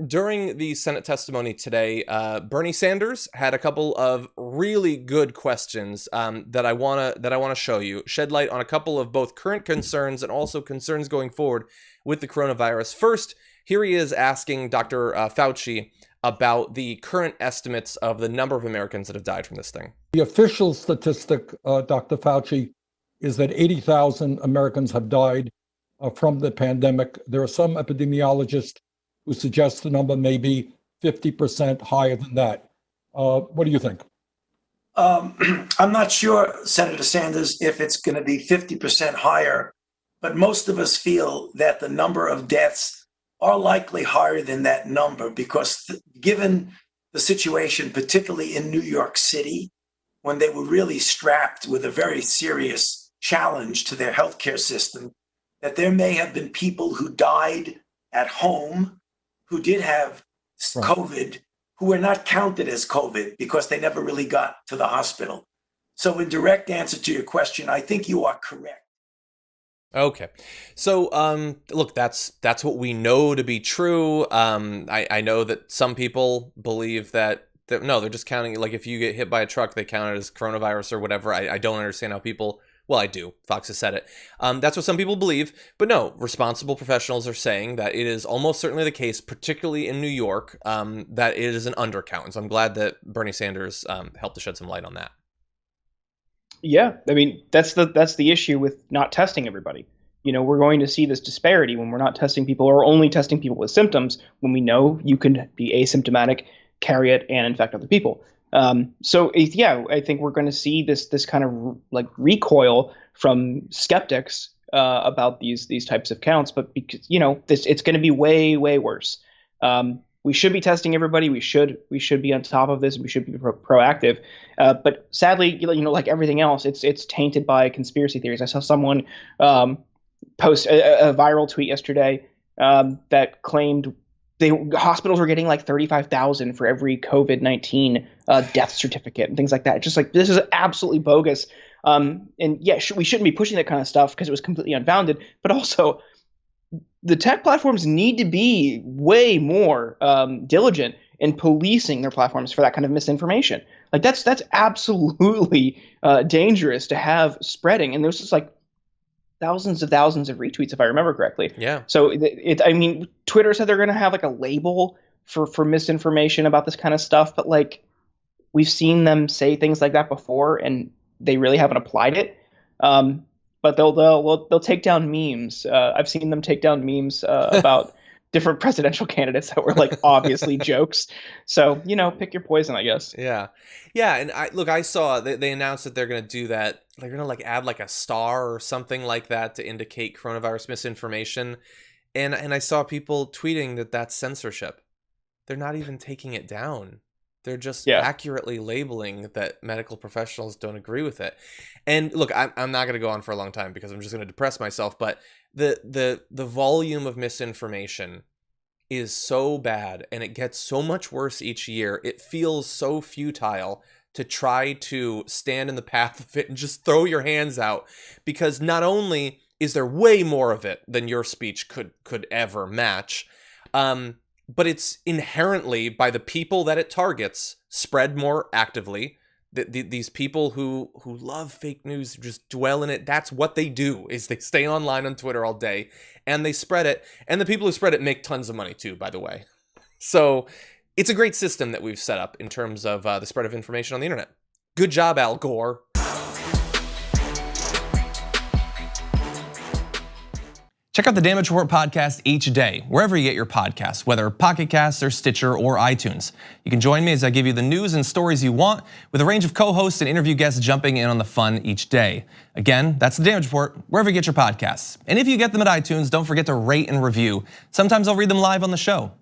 during the Senate testimony today, Bernie Sanders had a couple of really good questions that I wanna show you, shed light on a couple of both current concerns and also concerns going forward with the coronavirus. First, here he is asking Dr. Fauci about the current estimates of the number of Americans that have died from this thing. The official statistic, Dr. Fauci, is that 80,000 Americans have died from the pandemic. There are some epidemiologists who suggest the number may be 50% higher than that. What do you think? I'm not sure, Senator Sanders, if it's going to be 50% higher, but most of us feel that the number of deaths are likely higher than that number because given the situation, particularly in New York City, when they were really strapped with a very serious challenge to their healthcare system, that there may have been people who died at home who did have COVID, who were not counted as COVID because they never really got to the hospital. So in direct answer to your question, I think you are correct. Okay. So, look, that's what we know to be true. I know that some people believe that no, they're just counting, like if you get hit by a truck, they count it as coronavirus or whatever. I don't understand how people, well, I do. Fox has said it. That's what some people believe. But no, responsible professionals are saying that it is almost certainly the case, particularly in New York, that it is an undercount. And so I'm glad that Bernie Sanders helped to shed some light on that. Yeah, I mean, that's the issue with not testing everybody. You know, we're going to see this disparity when we're not testing people or only testing people with symptoms when we know you can be asymptomatic, carry it, and infect other people. So I think we're going to see this kind of like recoil from skeptics about these types of counts. But because it's going to be way worse. We should be testing everybody. We should be on top of this. We should be proactive. But sadly, like everything else, it's tainted by conspiracy theories. I saw someone post a viral tweet yesterday that claimed hospitals were getting like $35,000 for every COVID-19 death certificate and things like that. It's just like, this is absolutely bogus. And yeah, we shouldn't be pushing that kind of stuff because it was completely unfounded. But also, the tech platforms need to be way more diligent in policing their platforms for that kind of misinformation. Like that's absolutely dangerous to have spreading. And there's just like thousands of retweets, if I remember correctly. Yeah. So Twitter said they're going to have like a label for misinformation about this kind of stuff, but like we've seen them say things like that before, and they really haven't applied it. But they'll take down memes. I've seen them take down memes about different presidential candidates that were like obviously jokes. So pick your poison, I guess. Yeah. And I saw they announced that they're going to do that. They're going to like add like a star or something like that to indicate coronavirus misinformation. And I saw people tweeting that that's censorship. They're not even taking it down. They're just accurately labeling that medical professionals don't agree with it. And look, I'm not going to go on for a long time because I'm just going to depress myself. But the volume of misinformation is so bad, and it gets so much worse each year. It feels so futile to try to stand in the path of it and just throw your hands out, because not only is there way more of it than your speech could ever match, but it's inherently, by the people that it targets, spread more actively. These people who love fake news, just dwell in it, that's what they do, is they stay online on Twitter all day, and they spread it. And the people who spread it make tons of money too, by the way. So it's a great system that we've set up in terms of the spread of information on the internet. Good job, Al Gore. Check out the Damage Report podcast each day, wherever you get your podcasts, whether Pocket Casts or Stitcher or iTunes. You can join me as I give you the news and stories you want, with a range of co-hosts and interview guests jumping in on the fun each day. Again, that's the Damage Report, wherever you get your podcasts. And if you get them at iTunes, don't forget to rate and review. Sometimes I'll read them live on the show.